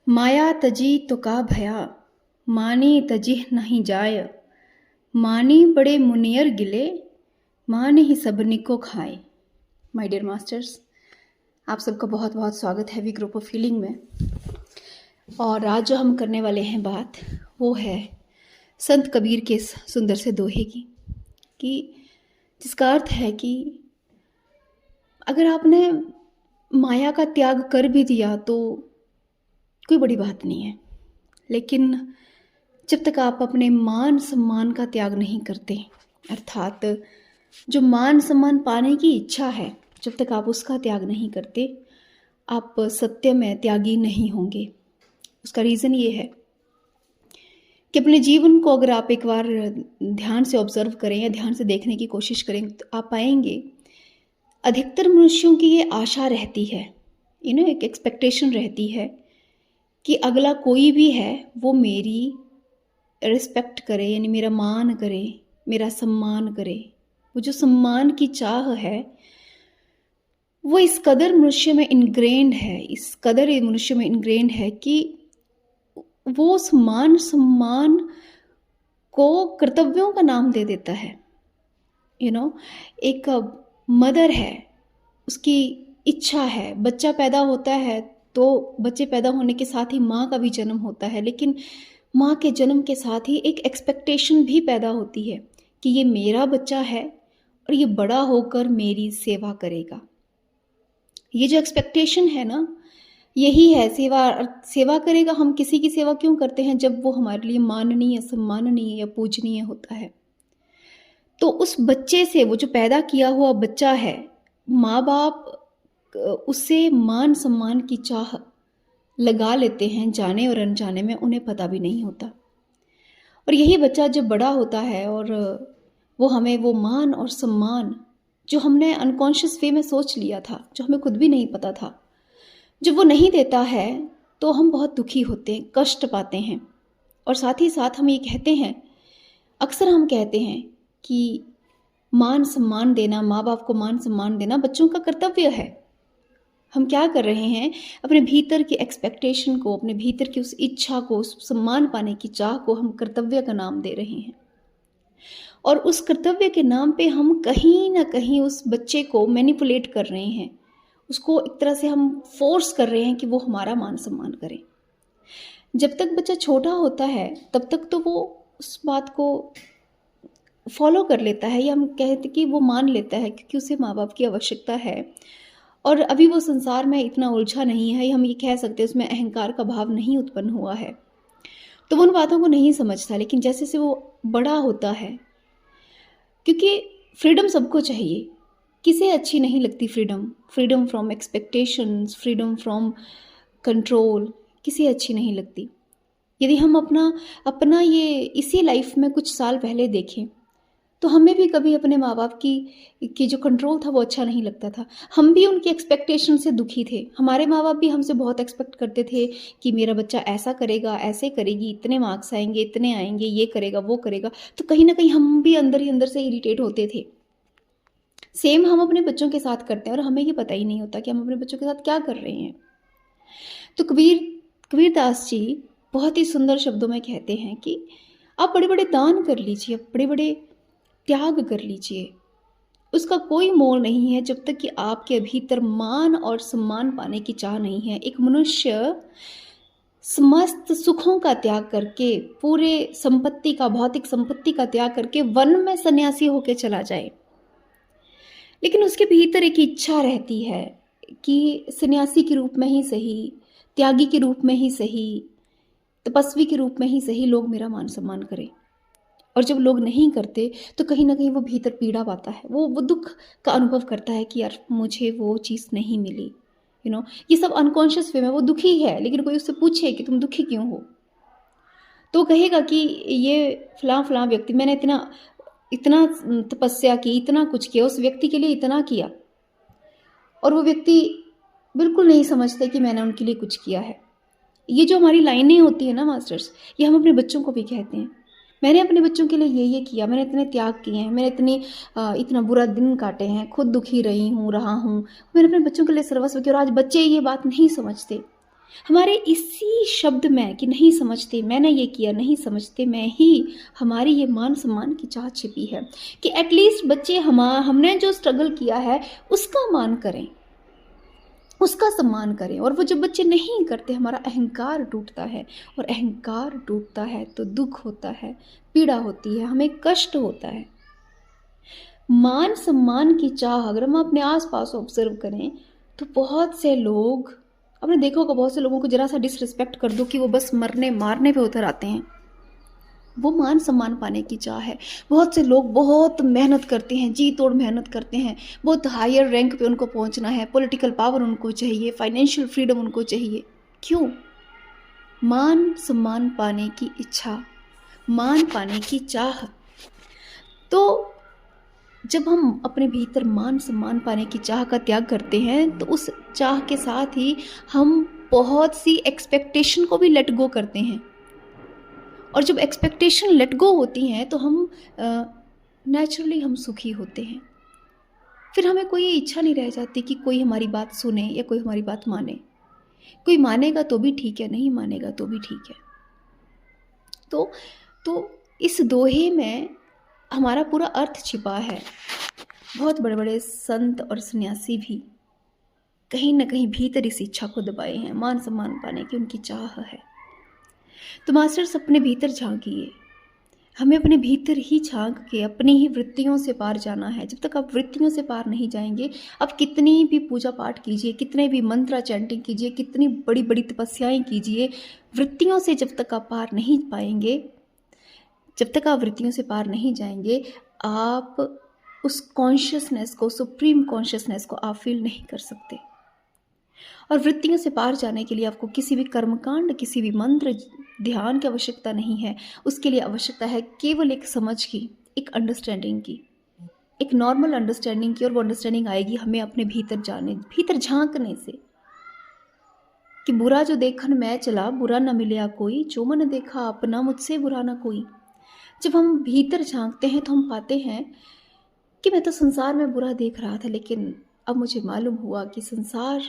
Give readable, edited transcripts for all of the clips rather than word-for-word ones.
माया तजी तो का भया, मानी तजिह नहीं जाय। मानी बड़े मुनियर गिले, मान ही सबनी को खाए। माय डियर मास्टर्स, आप सबका बहुत बहुत स्वागत है वी ग्रुप ऑफ फीलिंग में। और आज जो हम करने वाले हैं बात, वो है संत कबीर के इस सुंदर से दोहे की, कि जिसका अर्थ है कि अगर आपने माया का त्याग कर भी दिया तो कोई बड़ी बात नहीं है, लेकिन जब तक आप अपने मान सम्मान का त्याग नहीं करते, अर्थात जो मान सम्मान पाने की इच्छा है, जब तक आप उसका त्याग नहीं करते, आप सत्य में त्यागी नहीं होंगे। उसका रीज़न ये है कि अपने जीवन को अगर आप एक बार ध्यान से ऑब्जर्व करें या ध्यान से देखने की कोशिश करें तो आप पाएंगे अधिकतर मनुष्यों की ये आशा रहती है, एक एक्सपेक्टेशन रहती है कि अगला कोई भी है वो मेरी रिस्पेक्ट करे, यानी मेरा मान करे, मेरा सम्मान करे। वो जो सम्मान की चाह है वो इस कदर मनुष्य में इनग्रेन्ड है, इस कदर ये मनुष्य में इनग्रेन्ड है कि वो उस मान सम्मान को कर्तव्यों का नाम दे देता है। एक मदर है, उसकी इच्छा है, बच्चा पैदा होता है तो बच्चे पैदा होने के साथ ही माँ का भी जन्म होता है, लेकिन माँ के जन्म के साथ ही एक एक्सपेक्टेशन भी पैदा होती है कि ये मेरा बच्चा है और ये बड़ा होकर मेरी सेवा करेगा। ये जो एक्सपेक्टेशन है ना, यही है सेवा करेगा। हम किसी की सेवा क्यों करते हैं? जब वो हमारे लिए माननीय, सम्माननीय या पूजनीय होता है। तो उस बच्चे से, वो जो पैदा किया हुआ बच्चा है, माँ बाप उससे मान सम्मान की चाह लगा लेते हैं, जाने और अनजाने में, उन्हें पता भी नहीं होता। और यही बच्चा जब बड़ा होता है और वो हमें वो मान और सम्मान जो हमने अनकॉन्शियस वे में सोच लिया था, जो हमें खुद भी नहीं पता था, जब वो नहीं देता है तो हम बहुत दुखी होते हैं, कष्ट पाते हैं। और साथ ही साथ हम ये कहते हैं, अक्सर हम कहते हैं कि मान सम्मान देना, माँ बाप को मान सम्मान देना बच्चों का कर्तव्य है। हम क्या कर रहे हैं? अपने भीतर की एक्सपेक्टेशन को, अपने भीतर की उस इच्छा को, उस सम्मान पाने की चाह को हम कर्तव्य का नाम दे रहे हैं। और उस कर्तव्य के नाम पे हम कहीं ना कहीं उस बच्चे को मैनिपुलेट कर रहे हैं, उसको एक तरह से हम फोर्स कर रहे हैं कि वो हमारा मान सम्मान करे। जब तक बच्चा छोटा होता है तब तक तो वो उस बात को फॉलो कर लेता है, या हम कहते कि वो मान लेता है, क्योंकि उसे माँ बाप की आवश्यकता है और अभी वो संसार में इतना उलझा नहीं है, हम ये कह सकते हैं उसमें अहंकार का भाव नहीं उत्पन्न हुआ है, तो वो उन बातों को नहीं समझता। लेकिन जैसे से वो बड़ा होता है, क्योंकि फ्रीडम सबको चाहिए, किसे अच्छी नहीं लगती freedom? Freedom from expectations, freedom from control, किसे अच्छी नहीं लगती? यदि हम अपना ये इसी लाइफ में कुछ साल पहले देखें तो हमें भी कभी अपने माँ बाप की जो कंट्रोल था वो अच्छा नहीं लगता था। हम भी उनकी एक्सपेक्टेशन से दुखी थे। हमारे माँ बाप भी हमसे बहुत एक्सपेक्ट करते थे कि मेरा बच्चा ऐसा करेगा, ऐसे करेगी, इतने मार्क्स आएंगे, इतने आएंगे, ये करेगा, वो करेगा। तो कहीं ना कहीं हम भी अंदर ही अंदर से इरिटेट होते थे। सेम हम अपने बच्चों के साथ करते हैं और हमें ये पता ही नहीं होता कि हम अपने बच्चों के साथ क्या कर रहे हैं। तो कबीरदास जी बहुत ही सुंदर शब्दों में कहते हैं कि आप बड़े बड़े दान कर लीजिए, बड़े बड़े त्याग कर लीजिए, उसका कोई मोल नहीं है जब तक कि आपके भीतर मान और सम्मान पाने की चाह नहीं है। एक मनुष्य समस्त सुखों का त्याग करके, पूरे संपत्ति का, भौतिक संपत्ति का त्याग करके वन में सन्यासी होकर चला जाए, लेकिन उसके भीतर एक इच्छा रहती है कि सन्यासी के रूप में ही सही, त्यागी के रूप में ही सही, तपस्वी के रूप में ही सही, लोग मेरा मान सम्मान करें। और जब लोग नहीं करते तो कहीं ना कहीं वो भीतर पीड़ा पाता है, वो दुख का अनुभव करता है कि यार मुझे वो चीज़ नहीं मिली। ये सब अनकॉन्शियस वे में वो दुखी है, लेकिन कोई उससे पूछे कि तुम दुखी क्यों हो, तो वो कहेगा कि ये फलां व्यक्ति, मैंने इतना तपस्या की, इतना कुछ किया, उस व्यक्ति के लिए इतना किया, और वो व्यक्ति बिल्कुल नहीं समझते कि मैंने उनके लिए कुछ किया है। ये जो हमारी लाइनें होती है ना मास्टर्स, ये हम अपने बच्चों को भी कहते हैं, मैंने अपने बच्चों के लिए ये किया, मैंने इतने त्याग किए हैं, मैंने इतना बुरा दिन काटे हैं, खुद दुखी रहा हूँ, मैंने अपने बच्चों के लिए सर्वस्व किया। और आज बच्चे ये बात नहीं समझते हमारे इसी शब्द में कि नहीं समझते, मैंने ये किया, नहीं समझते में ही हमारी ये मान-सम्मान की चाह छिपी है कि एटलीस्ट बच्चे हमने जो स्ट्रगल किया है, उसका मान करें, उसका सम्मान करें। और वो जब बच्चे नहीं करते, हमारा अहंकार टूटता है, और अहंकार टूटता है तो दुःख होता है, पीड़ा होती है, हमें कष्ट होता है। मान-सम्मान की चाह अगर हम अपने आस-पास ऑब्ज़र्व करें, तो बहुत से लोग, आपने देखा होगा बहुत से लोगों को ज़रा-सा डिसरिस्पेक्ट कर दो कि वो बस मरने-मारने पे उतर आते हैं। वो मान-सम्मान पाने की चाह है। बहुत से लोग बहुत मेहनत करते हैं, जी तोड़ मेहनत करते हैं, बहुत हायर रैंक पे उनको पहुँचना है, पॉलिटिकल पावर उनको चाहिए, फाइनेंशियल फ्रीडम उनको चाहिए। क्यों? मान-सम्मान पाने की इच्छा, मान पाने की चाह। तो जब हम अपने भीतर मान-सम्मान पाने की चाह का त्याग करते हैं, तो उस चाह के साथ ही हम बहुत सी एक्सपेक्टेशन को भी लेट गो करते हैं। और जब एक्सपेक्टेशन लेट गो होती हैं, तो हम नेचुरली हम सुखी होते हैं। फिर हमें कोई इच्छा नहीं रह जाती कि कोई हमारी बात सुने या कोई हमारी बात माने। कोई मानेगा तो भी ठीक है, नहीं मानेगा तो भी ठीक है। तो तो इस दोहे में हमारा पूरा अर्थ छिपा है। बहुत बड़े-बड़े संत और सन्यासी भी कहीं न कहीं भीतर इस इच्छा को दबाए हैं, मान-सम्मान पाने की उनकी चाह है। तो मास्टर्स अपने भीतर झाँकिए। हमें अपने भीतर ही झाँक के अपनी ही वृत्तियों से पार जाना है। जब तक आप वृत्तियों से पार नहीं जाएँगे, आप कितनी भी पूजा-पाठ कीजिए, कितने भी मंत्र चैंटिंग कीजिए, कितनी बड़ी-बड़ी तपस्याएँ कीजिए, वृत्तियों से जब तक आप पार नहीं पाएँगे, जब तक आप वृत्तियों से पार नहीं जाएँगे, आप उस कॉन्शियसनेस को, सुप्रीम कॉन्शियसनेस को आप फ़ील नहीं कर सकते। और वृत्तियों से पार जाने के लिए आपको किसी भी कर्मकांड, किसी भी मंत्र, ध्यान की आवश्यकता नहीं है। उसके लिए आवश्यकता है केवल एक समझ की, एक अंडरस्टैंडिंग की, एक नॉर्मल अंडरस्टैंडिंग की। और वो अंडरस्टैंडिंग आएगी हमें अपने भीतर झाँकने से कि बुरा जो देखन मैं चला, बुरा न मिलया कोई, जो मन देखा अपना, मुझसे बुरा न कोई। जब हम भीतर झाँकते हैं तो हम पाते हैं कि मैं तो संसार में बुरा देख रहा था, लेकिन अब मुझे मालूम हुआ कि संसार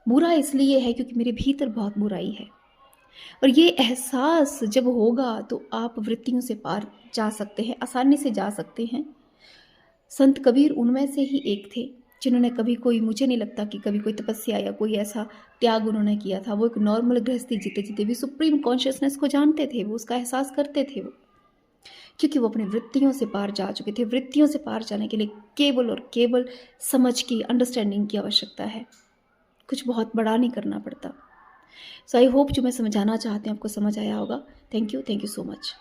बुरा इसलिए है क्योंकि मेरे भीतर बहुत बुराई है। और ये एहसास जब होगा तो आप वृत्तियों से पार जा सकते हैं, आसानी से जा सकते हैं। संत कबीर उनमें से ही एक थे जिन्होंने कभी कोई, मुझे नहीं लगता कि कभी कोई तपस्या या कोई ऐसा त्याग उन्होंने किया था। वो एक नॉर्मल गृहस्थी जीते भी सुप्रीम कॉन्शियसनेस को जानते थे, वो उसका एहसास करते थे वो, क्योंकि वो अपनी वृत्तियों से पार जा चुके थे। वृत्तियों से पार जाने के लिए केवल और केवल समझ की, अंडरस्टैंडिंग की आवश्यकता है। कुछ बहुत बड़ा नहीं करना पड़ता। सो आई होप जो मैं समझाना चाहती हूँ आपको समझ आया होगा। Thank you so much.